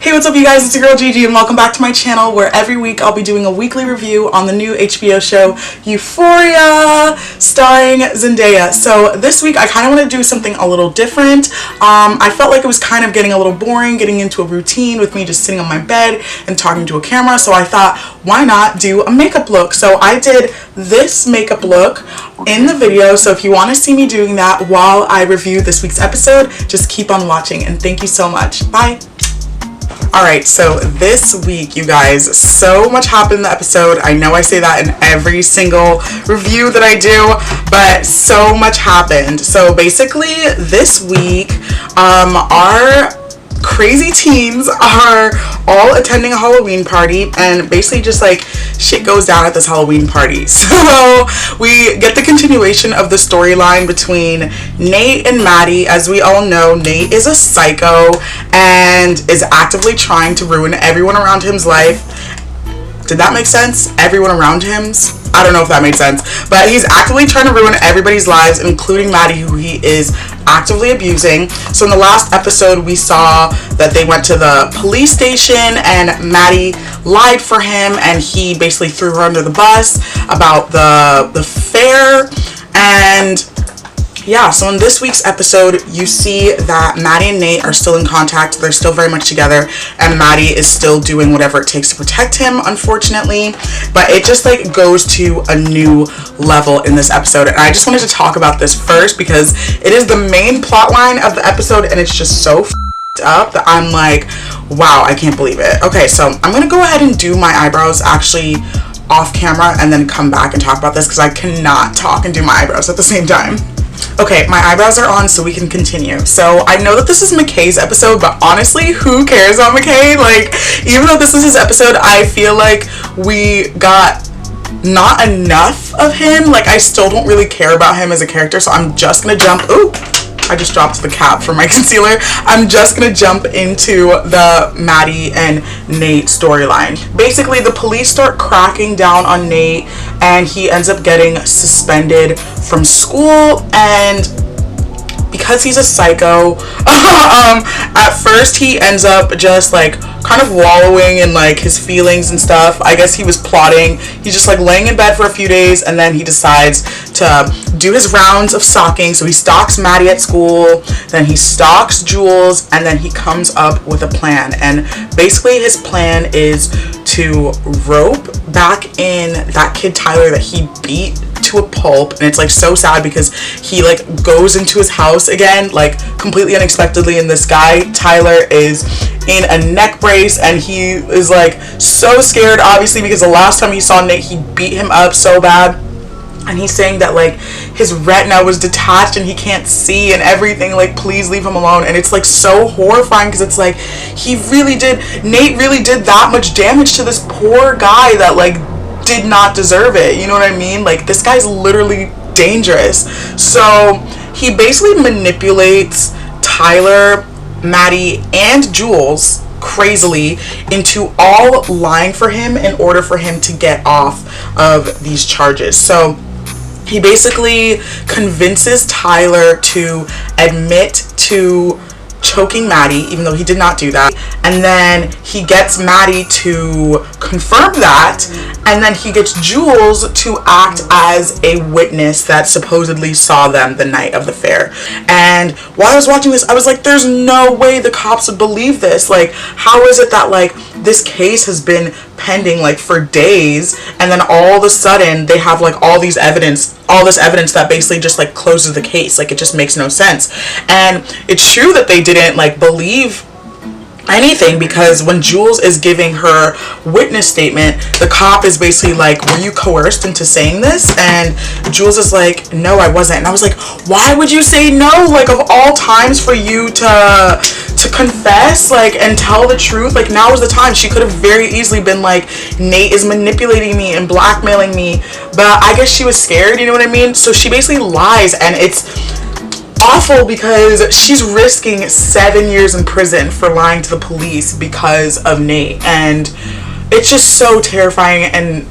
Hey, what's up you guys, it's your girl Gigi and welcome back to my channel where every week I'll be doing a weekly review on the new HBO show Euphoria starring Zendaya. So this week I kind of want to do something a little different. I felt like it was kind of getting a little boring, getting into a routine with me just sitting on my bed and talking to a camera, so I thought why not do a makeup look. So I did this makeup look in the video, so if you want to see me doing that while I review this week's episode, just keep on watching and thank you so much. Bye! Alright, so this week, you guys, so much happened in the episode. I know I say that in every single review that I do, but so much happened. So basically, this week, our crazy teens are all attending a Halloween party, and basically just like shit goes down at this Halloween party. So we get the continuation of the storyline between Nate and Maddy. As we all know, Nate is a psycho and is actively trying to ruin everyone around him's life. Did that make sense? Everyone around him's? I don't know if that made sense, but he's actively trying to ruin everybody's lives, including Maddy, who he is actively abusing. So in the last episode, we saw that they went to the police station and Maddy lied for him, and he basically threw her under the bus about the fair. And yeah, so in this week's episode, you see that Maddy and Nate are still in contact. They're still very much together, and Maddy is still doing whatever it takes to protect him, unfortunately. But it just like goes to a new level in this episode, and I just wanted to talk about this first because it is the main plot line of the episode, and it's just so up that I'm like, wow, I can't believe it. Okay, so I'm gonna go ahead and do my eyebrows actually off camera and then come back and talk about this because I cannot talk and do my eyebrows at the same time. Okay, my eyebrows are on, so we can continue. So I know that this is Mckay's episode, but honestly, who cares about Mckay? Like, even though this is his episode, I feel like we got not enough of him. Like, I still don't really care about him as a character, so I'm just gonna jump. Ooh, I just dropped the cap for my concealer. I'm just gonna jump into the Maddy and Nate storyline. Basically, the police start cracking down on Nate, and he ends up getting suspended from school. And because he's a psycho, at first he ends up just like kind of wallowing in like his feelings and stuff. I guess he was plotting. He's just like laying in bed for a few days, and then he decides to do his rounds of stalking. So he stalks Maddy at school, then he stalks Jules, and then he comes up with a plan. And basically his plan is to rope back in that kid Tyler that he beat to a pulp. And it's like so sad because he like goes into his house again like completely unexpectedly, and this guy Tyler is in a neck brace, and he is like so scared, obviously, because the last time he saw Nate he beat him up so bad, and he's saying that like his retina was detached and he can't see and everything, like please leave him alone. And it's like so horrifying because it's like Nate really did that much damage to this poor guy that like did not deserve it, you know what I mean? Like, this guy's literally dangerous. So he basically manipulates Tyler, Maddy, and Jules crazily into all lying for him in order for him to get off of these charges. So he basically convinces Tyler to admit to choking Maddy, even though he did not do that, and then he gets Maddy to confirm that, and then he gets Jules to act as a witness that supposedly saw them the night of the fair. And while I was watching this, I was like, there's no way the cops would believe this. Like, how is it that like this case has been pending like for days, and then all of a sudden they have like all this evidence that basically just like closes the case? Like, it just makes no sense. And it's true that they didn't like believe anything, because when Jules is giving her witness statement, the cop is basically like, were you coerced into saying this? And Jules is like, no, I wasn't. And I was like, why would you say no? Like, of all times for you to confess, like, and tell the truth, like, now is the time. She could have very easily been like, Nate is manipulating me and blackmailing me, but I guess she was scared, you know what I mean? So she basically lies, and it's awful because she's risking 7 years in prison for lying to the police because of Nate. And it's just so terrifying and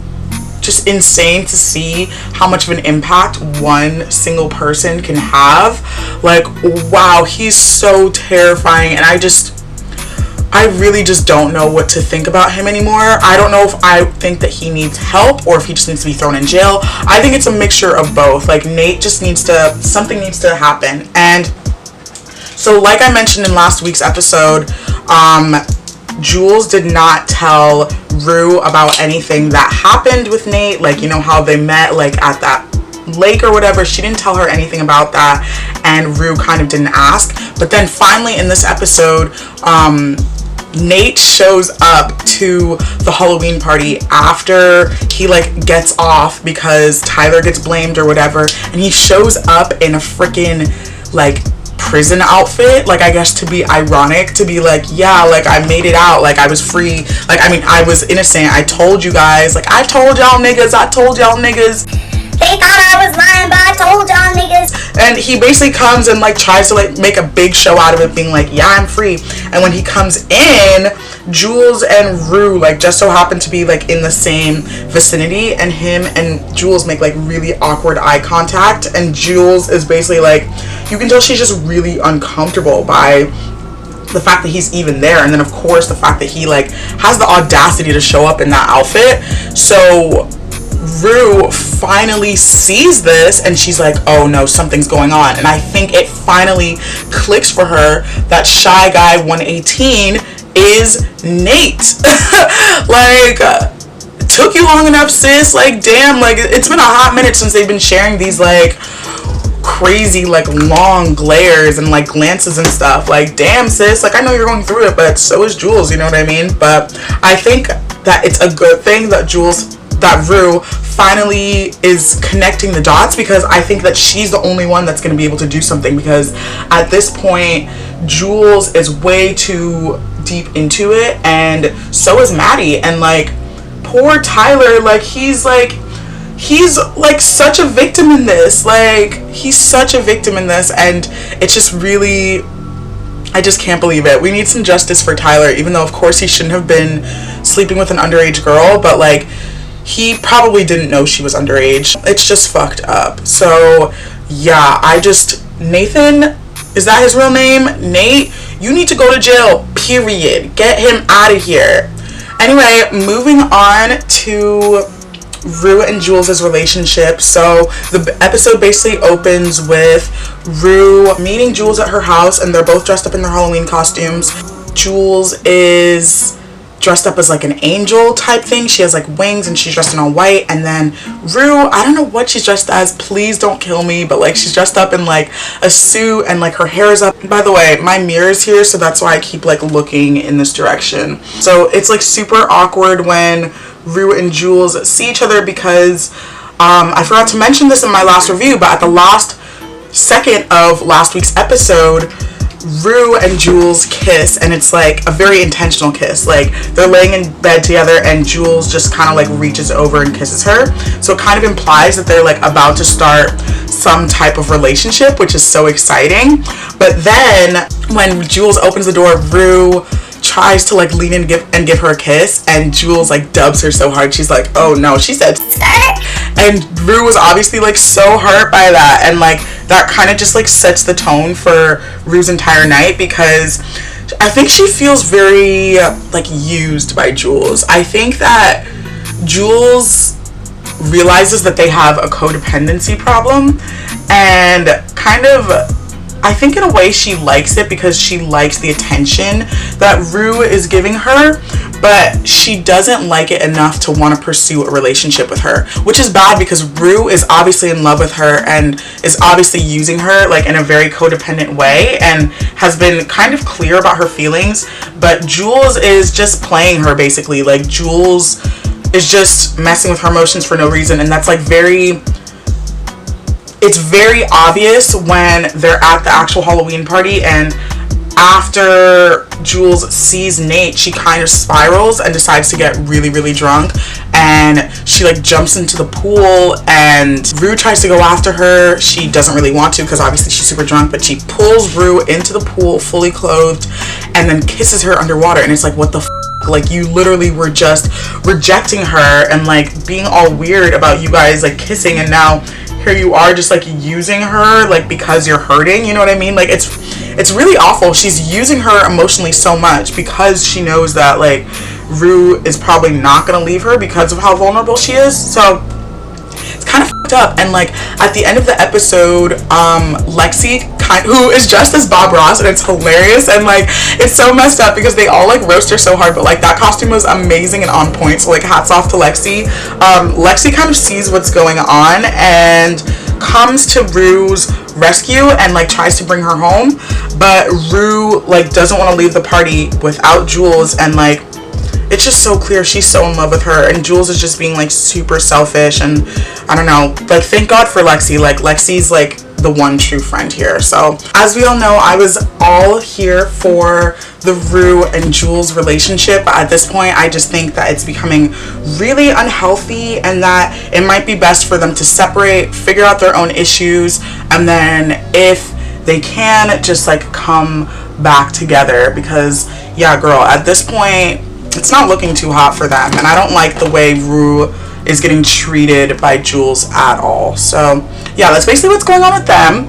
just insane to see how much of an impact one single person can have. Like, wow, he's so terrifying, and I really just don't know what to think about him anymore. I don't know if I think that he needs help or if he just needs to be thrown in jail. I think it's a mixture of both. Like, Nate just something needs to happen. And so, like I mentioned in last week's episode, Jules did not tell Rooo about anything that happened with Nate. Like, you know how they met, like, at that lake or whatever. She didn't tell her anything about that, and Rooo kind of didn't ask. But then finally in this episode, Nate shows up to the Halloween party after he like gets off because Tyler gets blamed or whatever, and he shows up in a freaking like prison outfit, like, I guess to be ironic, to be like, yeah, like, I made it out, like, I was free, like, I mean, I was innocent, I told you guys, like, I told y'all niggas, they thought I was lying, but I told y'all niggas. And he basically comes and like tries to like make a big show out of it, being like, yeah, I'm free. And when he comes in, Jules and Rooo like just so happen to be like in the same vicinity, and him and Jules make like really awkward eye contact, and Jules is basically like, you can tell she's just really uncomfortable by the fact that he's even there, and then of course the fact that he like has the audacity to show up in that outfit. So Rooo finally sees this and she's like, oh no, something's going on. And I think it finally clicks for her that Shy Guy 118 is Nate. Like, took you long enough, sis. Like, damn, like, it's been a hot minute since they've been sharing these like crazy like long glares and like glances and stuff. Like, damn, sis, like, I know you're going through it, but so is Jules, you know what I mean? But I think that it's a good thing that Rooo finally is connecting the dots, because I think that she's the only one that's going to be able to do something, because at this point Jules is way too deep into it, and so is Maddy. And like, poor Tyler, like, he's like such a victim in this, like, he's such a victim in this, and it's just really, I just can't believe it. We need some justice for Tyler, even though of course he shouldn't have been sleeping with an underage girl, but like, he probably didn't know she was underage. It's just fucked up. So yeah, Nathan, is that his real name? Nate, you need to go to jail, period. Get him out of here. Anyway, moving on to Rooo and Jules' relationship. So the episode basically opens with Rooo meeting Jules at her house, and they're both dressed up in their Halloween costumes. Jules is dressed up as like an angel type thing. She has like wings and she's dressed in all white. And then Rooo, I don't know what she's dressed as, please don't kill me, but like she's dressed up in like a suit and like her hair is up. By the way, my mirror's here, so that's why I keep like looking in this direction. So it's like super awkward when Rooo and Jules see each other, because I forgot to mention this in my last review, but at the last second of last week's episode, Rooo and Jules kiss, and it's like a very intentional kiss. Like, they're laying in bed together and Jules just kind of like reaches over and kisses her, so it kind of implies that they're like about to start some type of relationship, which is so exciting. But then when Jules opens the door, Rooo tries to like lean in and give her a kiss, and Jules like dubs her so hard, she's like, oh no, she said and Rooo was obviously like so hurt by that, and like that kind of just like sets the tone for Roo's entire night, because I think she feels very like used by Jules. I think that Jules realizes that they have a codependency problem, and kind of, I think in a way she likes it, because she likes the attention that Rooo is giving her, but she doesn't like it enough to want to pursue a relationship with her, which is bad, because Rooo is obviously in love with her and is obviously using her like in a very codependent way, and has been kind of clear about her feelings, but Jules is just playing her basically. Like, Jules is just messing with her emotions for no reason, and that's like it's very obvious when they're at the actual Halloween party, and after Jules sees Nate, she kind of spirals and decides to get really, really drunk, and she like jumps into the pool, and Rooo tries to go after her. She doesn't really want to because obviously she's super drunk, but she pulls Rooo into the pool fully clothed and then kisses her underwater, and it's like, what the f***? Like, you literally were just rejecting her and like being all weird about you guys like kissing, and now here you are just like using her like because you're hurting, you know what I mean? Like, it's really awful. She's using her emotionally so much because she knows that like Rooo is probably not gonna leave her because of how vulnerable she is. So it's kind of fucked up. And like at the end of the episode, Lexi, who is dressed as Bob Ross, and it's hilarious, and like it's so messed up because they all like roast her so hard, but like that costume was amazing and on point, so like hats off to Lexi. Lexi kind of sees what's going on and comes to Roo's rescue and like tries to bring her home, but Rooo like doesn't want to leave the party without Jules, and like it's just so clear she's so in love with her, and Jules is just being like super selfish, and I don't know, like thank God for Lexi. Like Lexi's like the one true friend here. So as we all know, I was all here for the Rooo and Jules relationship, but at this point I just think that it's becoming really unhealthy, and that it might be best for them to separate, figure out their own issues, and then if they can just like come back together, because yeah girl, at this point it's not looking too hot for them, and I don't like the way Rooo is getting treated by Jules at all. So yeah, that's basically what's going on with them.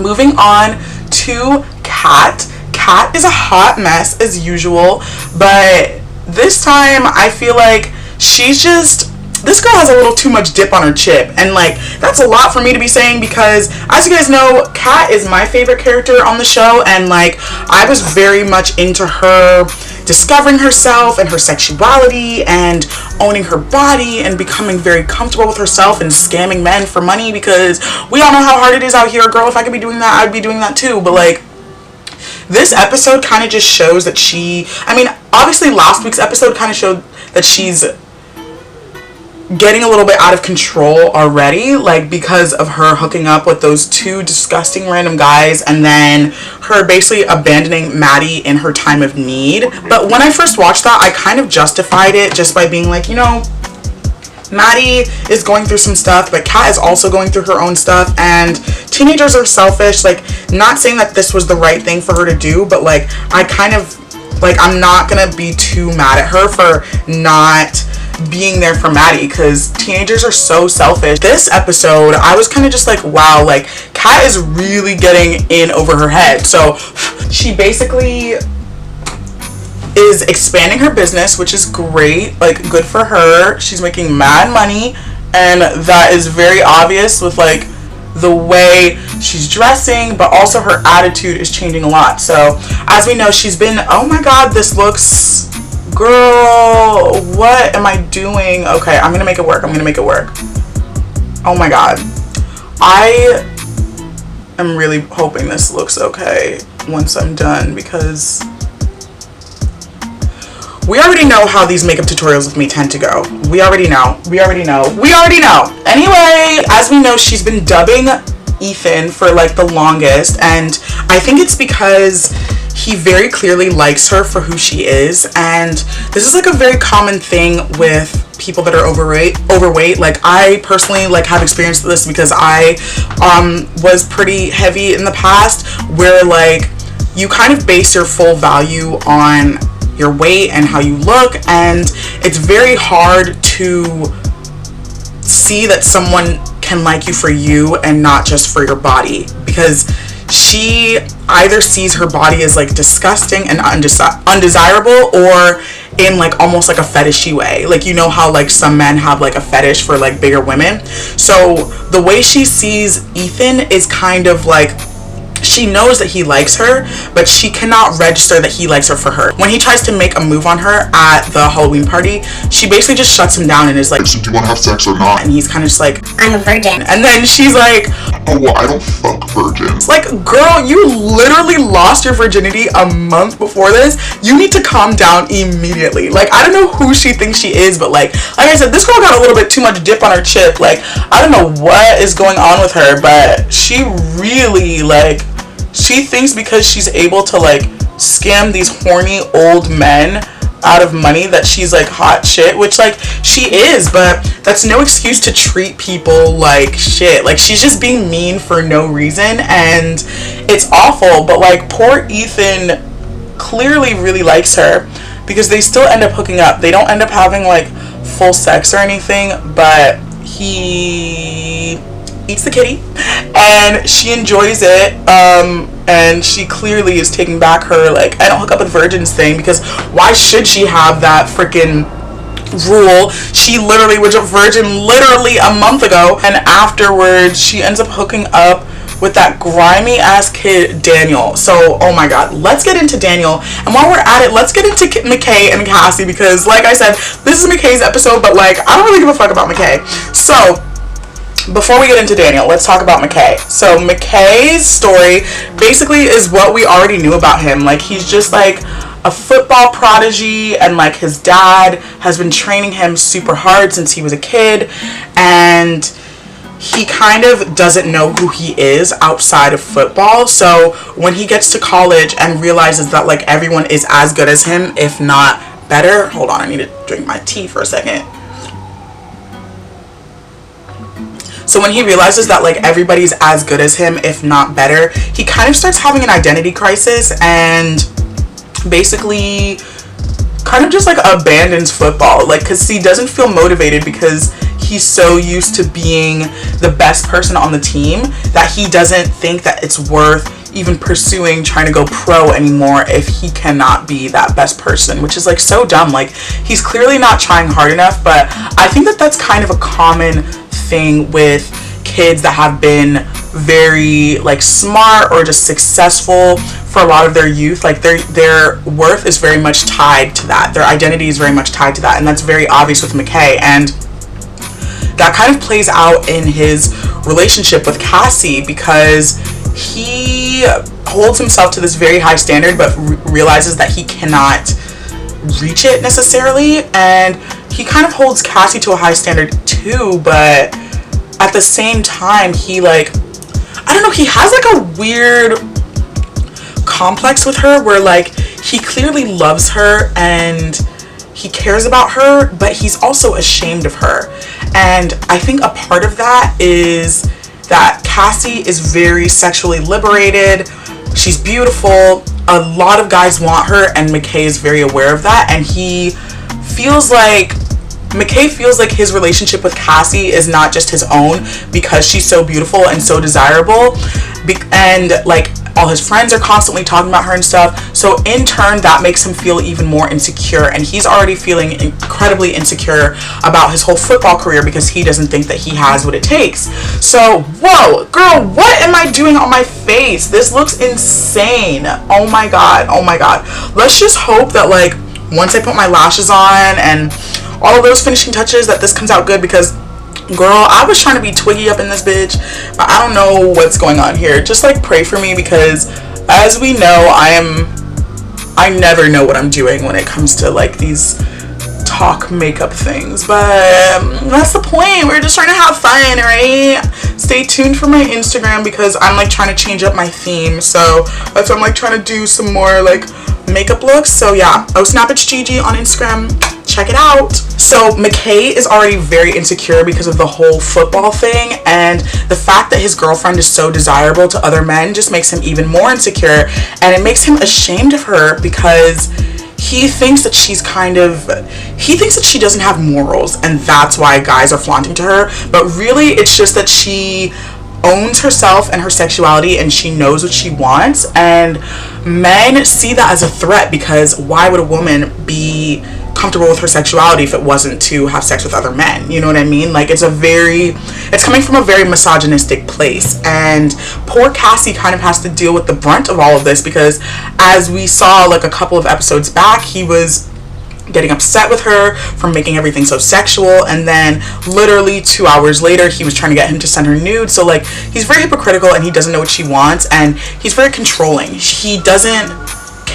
Moving on to Kat. Kat is a hot mess as usual, but this time I feel like this girl has a little too much dip on her chip, and like that's a lot for me to be saying, because as you guys know, Kat is my favorite character on the show, and like I was very much into her discovering herself and her sexuality and owning her body and becoming very comfortable with herself and scamming men for money, because we all know how hard it is out here. Girl, if I could be doing that, I'd be doing that too. But like this episode kind of just shows that obviously last week's episode kind of showed that she's getting a little bit out of control already, like because of her hooking up with those two disgusting random guys, and then her basically abandoning Maddy in her time of need. But when I first watched that, I kind of justified it just by being like, you know, Maddy is going through some stuff, but Kat is also going through her own stuff, and teenagers are selfish. Like, not saying that this was the right thing for her to do, but like I kind of like, I'm not gonna be too mad at her for not being there for Maddy, because teenagers are so selfish. This episode, I was kind of just like, wow, like Kat is really getting in over her head. So she basically is expanding her business, which is great, like good for her. She's making mad money, and that is very obvious with like the way she's dressing, but also her attitude is changing a lot. So as we know, she's been, oh my god, this looks, girl, what am I doing? Okay, I'm gonna make it work. Oh my god, I am really hoping this looks okay once I'm done, because we already know how these makeup tutorials with me tend to go. We already know. Anyway, as we know, she's been dubbing Ethan for like the longest, and I think it's because he very clearly likes her for who she is, and this is like a very common thing with people that are overweight. Like I personally like have experienced this because I was pretty heavy in the past, where like you kind of base your full value on your weight and how you look, and it's very hard to see that someone can like you for you and not just for your body, because she either sees her body as like disgusting and undesirable, or in like almost like a fetishy way. Like, you know how like some men have like a fetish for like bigger women. So the way she sees Ethan is kind of like, she knows that he likes her, but she cannot register that he likes her for her. When he tries to make a move on her at the Halloween party, she basically just shuts him down and is like, so do you want to have sex or not? And he's kind of just like, I'm a virgin. And then she's like, oh well, I don't fuck virgins. Like, girl, you literally lost your virginity a month before this. You need to calm down immediately. Like, I don't know who she thinks she is, but like I said, this girl got a little bit too much dip on her chip. Like, I don't know what is going on with her, but she really like she thinks because she's able to like scam these horny old men out of money that she's like hot shit, which like she is, but that's no excuse to treat people like shit. Like she's just being mean for no reason, and it's awful. But like poor Ethan clearly really likes her, because they still end up hooking up. They don't end up having like full sex or anything, but he eats the kitty and she enjoys it, and she clearly is taking back her like I don't hook up with virgins thing, because why should she have that freaking rule? She literally was a virgin literally a month ago, and afterwards she ends up hooking up with that grimy ass kid Daniel. So oh my god, let's get into Daniel, and while we're at it, let's get into Mckay and Cassie, because like I said, this is Mckay's episode, but like I don't really give a fuck about Mckay. So before we get into Daniel, let's talk about Mckay. So Mckay's story basically is what we already knew about him. Like he's just like a football prodigy, and like his dad has been training him super hard since he was a kid, and he kind of doesn't know who he is outside of football. So when he gets to college and realizes that like everyone is as good as him, if not better, hold on, I need to drink my tea for a second. So when he realizes that like everybody's as good as him, if not better, he kind of starts having an identity crisis, and basically kind of just like abandons football, like because he doesn't feel motivated, because he's so used to being the best person on the team that he doesn't think that it's worth even pursuing trying to go pro anymore if he cannot be that best person, which is like so dumb. Like he's clearly not trying hard enough. But I think that that's kind of a common thing with kids that have been very like smart or just successful for a lot of their youth. Like their worth is very much tied to that, their identity is very much tied to that, and that's very obvious with Mckay, and that kind of plays out in his relationship with Cassie, because he holds himself to this very high standard, but realizes that he cannot reach it necessarily, and he kind of holds Cassie to a high standard too, but at the same time he like, I don't know, he has like a weird complex with her where like he clearly loves her and he cares about her, but he's also ashamed of her. And I think a part of that is that Cassie is very sexually liberated. She's beautiful. A lot of guys want her, and Mckay is very aware of that, and Mckay feels like his relationship with Cassie is not just his own because she's so beautiful and so desirable, and like all his friends are constantly talking about her and stuff. So in turn, that makes him feel even more insecure, and he's already feeling incredibly insecure about his whole football career because he doesn't think that he has what it takes. So whoa, girl, what am I doing on my face? This looks insane. Oh my god, oh my god. Let's just hope that like once I put my lashes on and all of those finishing touches, that this comes out good, because girl, I was trying to be twiggy up in this bitch, but I don't know what's going on here. Just like pray for me, because as we know, I never know what I'm doing when it comes to like these talk makeup things, but that's the point. We're just trying to have fun, right? Stay tuned for my Instagram, because I'm like trying to change up my theme, so that's why I'm like trying to do some more like makeup looks. So yeah, osnapitzgigi on Instagram, check it out. So Mckay is already very insecure because of the whole football thing, and the fact that his girlfriend is so desirable to other men just makes him even more insecure, and it makes him ashamed of her, because he thinks that she doesn't have morals, and that's why guys are flaunting to her. But really it's just that she owns herself and her sexuality, and she knows what she wants, and men see that as a threat, because why would a woman be comfortable with her sexuality if it wasn't to have sex with other men? You know what I mean? Like it's coming from a very misogynistic place, and poor Cassie kind of has to deal with the brunt of all of this, because as we saw like a couple of episodes back, he was getting upset with her for making everything so sexual, and then literally 2 hours later he was trying to get him to send her nudes. So like he's very hypocritical, and he doesn't know what she wants, and he's very controlling. He doesn't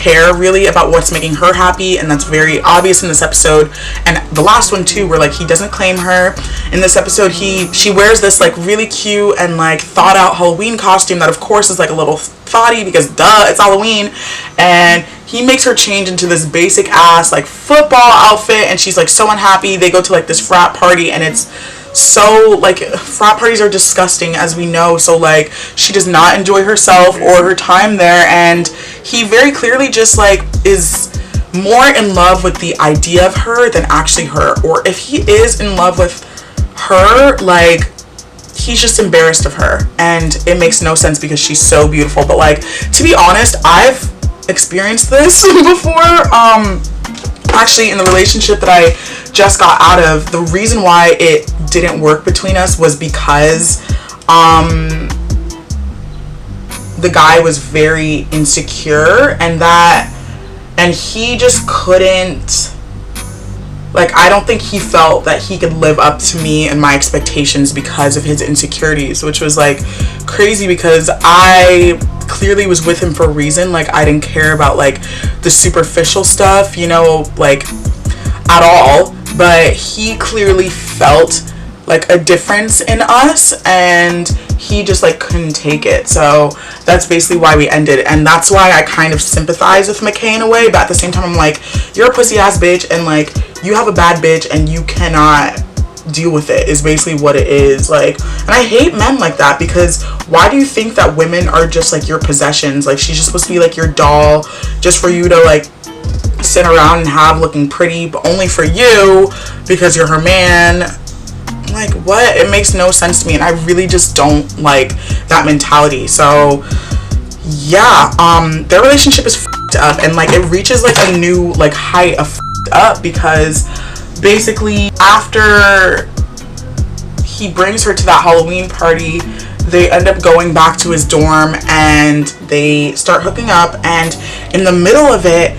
care really about what's making her happy, and that's very obvious in this episode. And the last one too, where like he doesn't claim her. In this episode, she wears this like really cute and like thought out Halloween costume that of course is like a little thoughty because duh, it's Halloween. And he makes her change into this basic ass like football outfit, and she's like so unhappy. They go to like this frat party, and it's so like, frat parties are disgusting as we know, so like she does not enjoy herself or her time there, and he very clearly just like is more in love with the idea of her than actually her. Or if he is in love with her, like he's just embarrassed of her, and it makes no sense because she's so beautiful. But like, to be honest, I've experienced this before. Actually, in the relationship that I just got out of, the reason why it didn't work between us was because the guy was very insecure, and he just couldn't, like, I don't think he felt that he could live up to me and my expectations because of his insecurities, which was like crazy because I clearly was with him for a reason. Like, I didn't care about like the superficial stuff, you know, like at all, but he clearly felt like a difference in us, and he just like couldn't take it. So that's basically why we ended, and that's why I kind of sympathize with Mckay in a way, but at the same time I'm like, you're a pussy ass bitch, and like you have a bad bitch and you cannot deal with it, is basically what it is. Like, and I hate men like that, because why do you think that women are just like your possessions? Like, she's just supposed to be like your doll, just for you to like sit around and have, looking pretty, but only for you because you're her man. Like, what? It makes no sense to me, and I really just don't like that mentality. So yeah, their relationship is f***ed up, and like it reaches like a new like height of f***ed up, because basically after he brings her to that Halloween party, they end up going back to his dorm and they start hooking up, and in the middle of it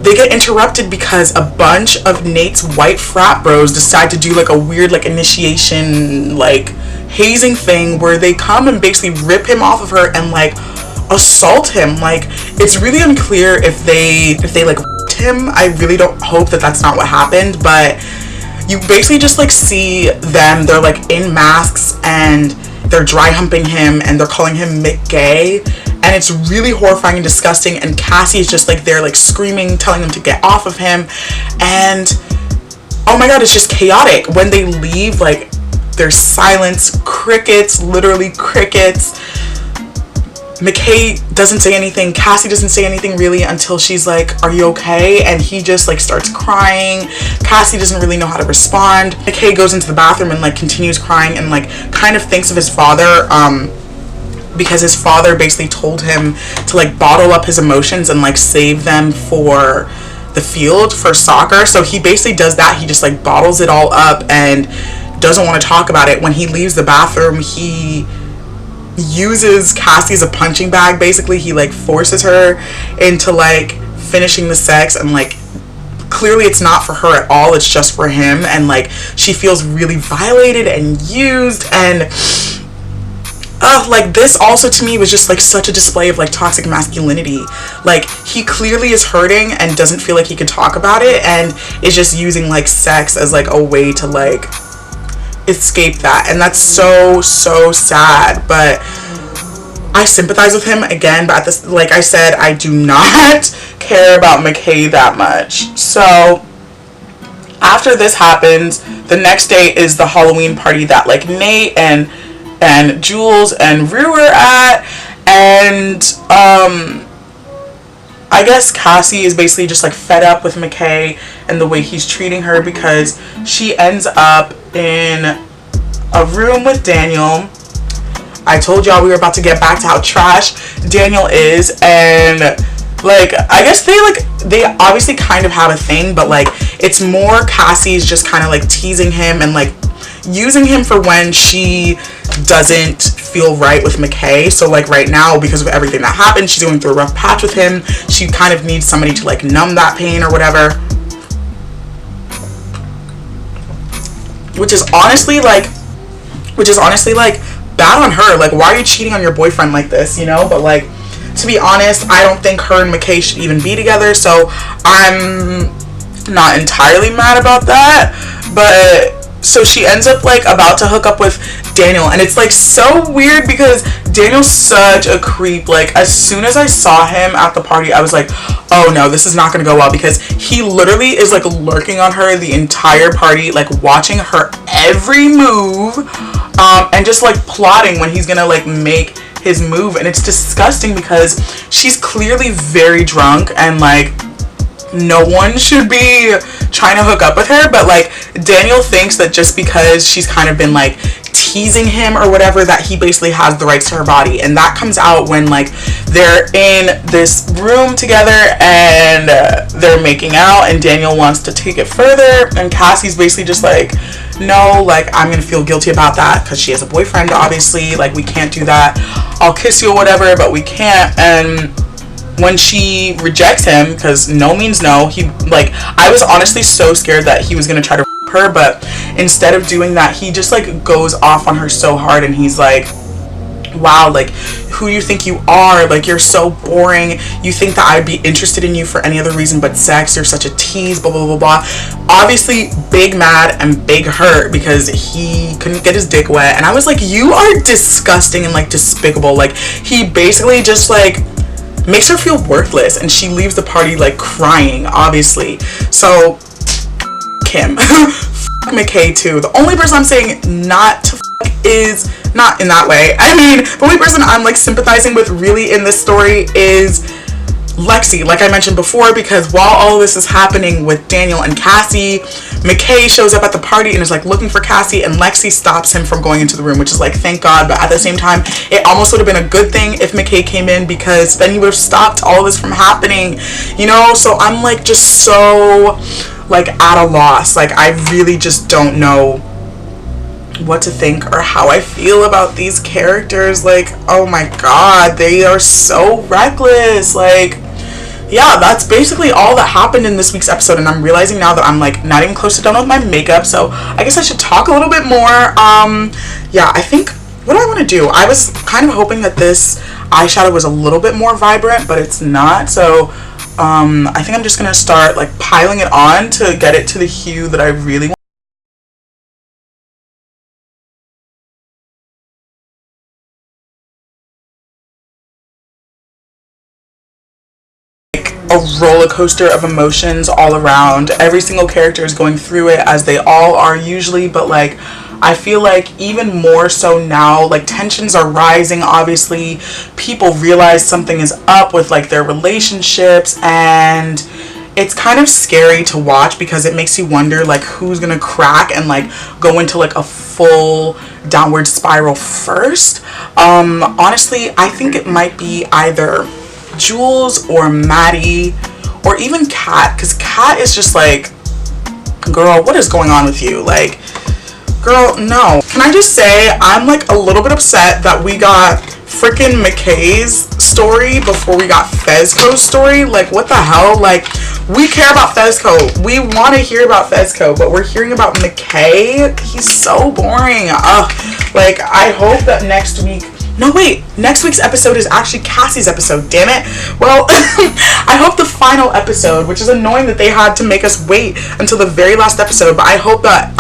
they get interrupted because a bunch of Nate's white frat bros decide to do like a weird like initiation like hazing thing where they come and basically rip him off of her and like assault him. Like, it's really unclear if they like him. I really don't hope that that's not what happened, but you basically just like see them, they're like in masks and they're dry humping him and they're calling him Mckay, and it's really horrifying and disgusting, and Cassie is just like there like screaming, telling them to get off of him, and oh my god, it's just chaotic. When they leave, like, there's silence, crickets, literally crickets. Mckay doesn't say anything, Cassie doesn't say anything really until she's like, are you okay? And he just like starts crying. Cassie doesn't really know how to respond. Mckay goes into the bathroom and like continues crying and like kind of thinks of his father, because his father basically told him to like bottle up his emotions and like save them for the field for soccer. So he basically does that. He just like bottles it all up and doesn't want to talk about it. When he leaves the bathroom, he uses Cassie as a punching bag. Basically, he like forces her into like finishing the sex, and like clearly it's not for her at all, it's just for him, and like she feels really violated and used, and like this also to me was just like such a display of like toxic masculinity. Like, he clearly is hurting and doesn't feel like he could talk about it, and is just using like sex as like a way to like escape that, and that's so sad. But I sympathize with him again, but at this, like I said, I do not care about Mckay that much. So after this happens, the next day is the Halloween party that like Nate and Jules and Rooo are at, and I guess Cassie is basically just like fed up with Mckay and the way he's treating her, because she ends up in a room with Daniel. I told y'all we were about to get back to how trash Daniel is, and like I guess they obviously kind of have a thing, but like it's more Cassie's just kind of like teasing him and like using him for when she doesn't feel right with Mckay. So like right now, because of everything that happened, she's going through a rough patch with him. She kind of needs somebody to like numb that pain or whatever, which is honestly like bad on her. Like, why are you cheating on your boyfriend like this, you know? But like to be honest, I don't think her and Mckay should even be together, so I'm not entirely mad about that. But so she ends up like about to hook up with Daniel, and it's like so weird because Daniel's such a creep. Like, as soon as I saw him at the party, I was like, oh no, this is not gonna go well, because he literally is like lurking on her the entire party, like watching her every move, and just like plotting when he's gonna like make his move. And it's disgusting because she's clearly very drunk, and like no one should be trying to hook up with her, but like Daniel thinks that just because she's kind of been like teasing him or whatever, that he basically has the rights to her body. And that comes out when like they're in this room together and they're making out, and Daniel wants to take it further, and Cassie's basically just like, no, like I'm gonna feel guilty about that because she has a boyfriend, obviously, like we can't do that. I'll kiss you or whatever, but we can't. And when she rejects him, because no means no, he like, I was honestly so scared that he was gonna try to her, but instead of doing that, he just like goes off on her so hard, and he's like, wow, like who do you think you are? Like, you're so boring. You think that I'd be interested in you for any other reason but sex? You're such a tease, blah blah blah blah. Obviously big mad and big hurt because he couldn't get his dick wet, and I was like, you are disgusting and like despicable. Like, he basically just like makes her feel worthless, and she leaves the party like crying, obviously. So him. Mckay too. The only person I'm saying not to is, not in that way, I mean, the only person I'm like sympathizing with really in this story is Lexi, like I mentioned before, because while all this is happening with Daniel and Cassie, Mckay shows up at the party and is like looking for Cassie, and Lexi stops him from going into the room, which is like, thank God. But at the same time, it almost would have been a good thing if Mckay came in, because then he would have stopped all of this from happening, you know? So I'm like just so like at a loss. Like, I really just don't know what to think or how I feel about these characters. Like, oh my God, they are so reckless. Like, yeah, that's basically all that happened in this week's episode, and I'm realizing now that I'm like not even close to done with my makeup, so I guess I should talk a little bit more. Yeah, I think what I want to do, I was kind of hoping that this eyeshadow was a little bit more vibrant, but it's not, so I think I'm just gonna start like piling it on to get it to the hue that I really want. A roller coaster of emotions all around. Every single character is going through it, as they all are usually, but like I feel like even more so now, like tensions are rising. Obviously, people realize something is up with like their relationships, and it's kind of scary to watch because it makes you wonder like who's gonna crack and like go into like a full downward spiral first. Honestly, I think it might be either Jules or Maddy or even Kat, because Kat is just like, girl, what is going on with you? Like, girl, no. Can I just say, I'm like a little bit upset that we got freaking Mckay's story before we got Fezco's story. Like, what the hell? Like, we care about Fezco. We want to hear about Fezco, but we're hearing about Mckay. He's so boring. Like, I hope that next week, no wait, next week's episode is actually Cassie's episode, damn it. Well, I hope the final episode, which is annoying that they had to make us wait until the very last episode, but I hope that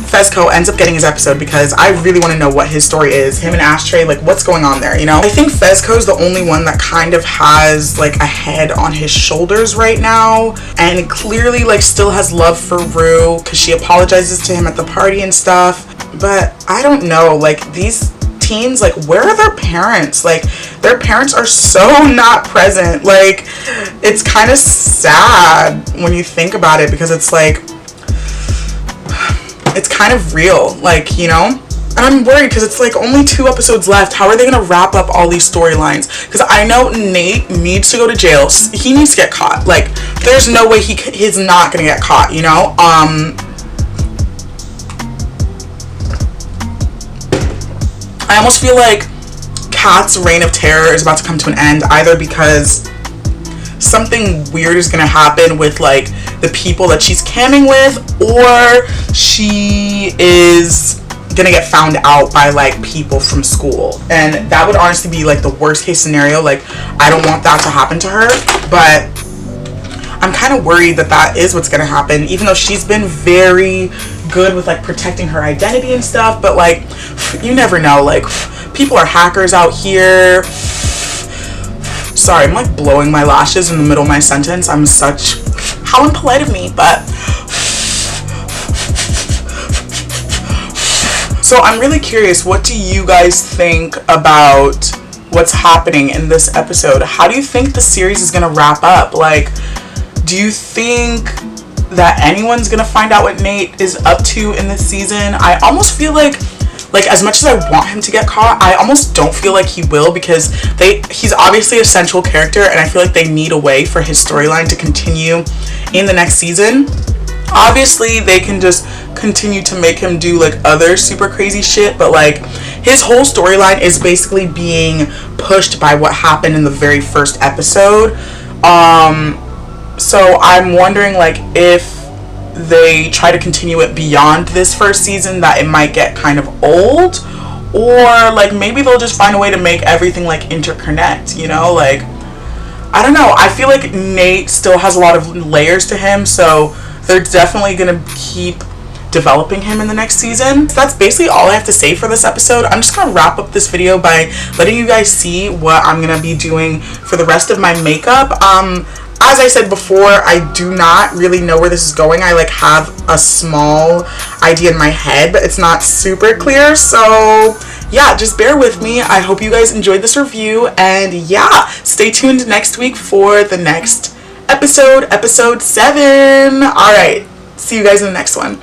Fezco ends up getting his episode, because I really want to know what his story is. Him and Ashtray, like what's going on there, you know? I think Fezco's the only one that kind of has like a head on his shoulders right now, and clearly like still has love for Rooo because she apologizes to him at the party and stuff. But I don't know, like these teens, like where are their parents? Like their parents are so not present. Like it's kind of sad when you think about it, because it's like it's kind of real, like, you know. And I'm worried because it's like only 2 episodes left. How are they gonna wrap up all these storylines? Because I know Nate needs to go to jail. He needs to get caught. Like there's no way he's not gonna get caught, you know. I almost feel like Kat's reign of terror is about to come to an end, either because something weird is going to happen with like the people that she's camming with, or she is gonna get found out by like people from school, and that would honestly be like the worst case scenario. Like, I don't want that to happen to her, but I'm kind of worried that that is what's gonna happen, even though she's been very good with like protecting her identity and stuff. But like, you never know, like people are hackers out here. Sorry, I'm like blowing my lashes in the middle of my sentence. I'm such, how impolite of me, but so I'm really curious, what do you guys think about what's happening in this episode? How do you think the series is gonna wrap up? Like, do you think that anyone's gonna find out what Nate is up to in this season? I almost feel like as much as I want him to get caught, I almost don't feel like he will, because he's obviously a central character, and I feel like they need a way for his storyline to continue in the next season. Obviously, they can just continue to make him do like other super crazy shit, but like his whole storyline is basically being pushed by what happened in the very first episode. So I'm wondering, like, if they try to continue it beyond this first season, that it might get kind of old, or like maybe they'll just find a way to make everything like interconnect, you know? Like, I don't know. I feel like Nate still has a lot of layers to him, so they're definitely gonna keep developing him in the next season. So that's basically all I have to say for this episode. I'm just gonna wrap up this video by letting you guys see what I'm gonna be doing for the rest of my makeup. As I said before, I do not really know where this is going. I like have a small idea in my head, but it's not super clear. So yeah, just bear with me. I hope you guys enjoyed this review, and yeah, stay tuned next week for the next episode 7. All right, see you guys in the next one.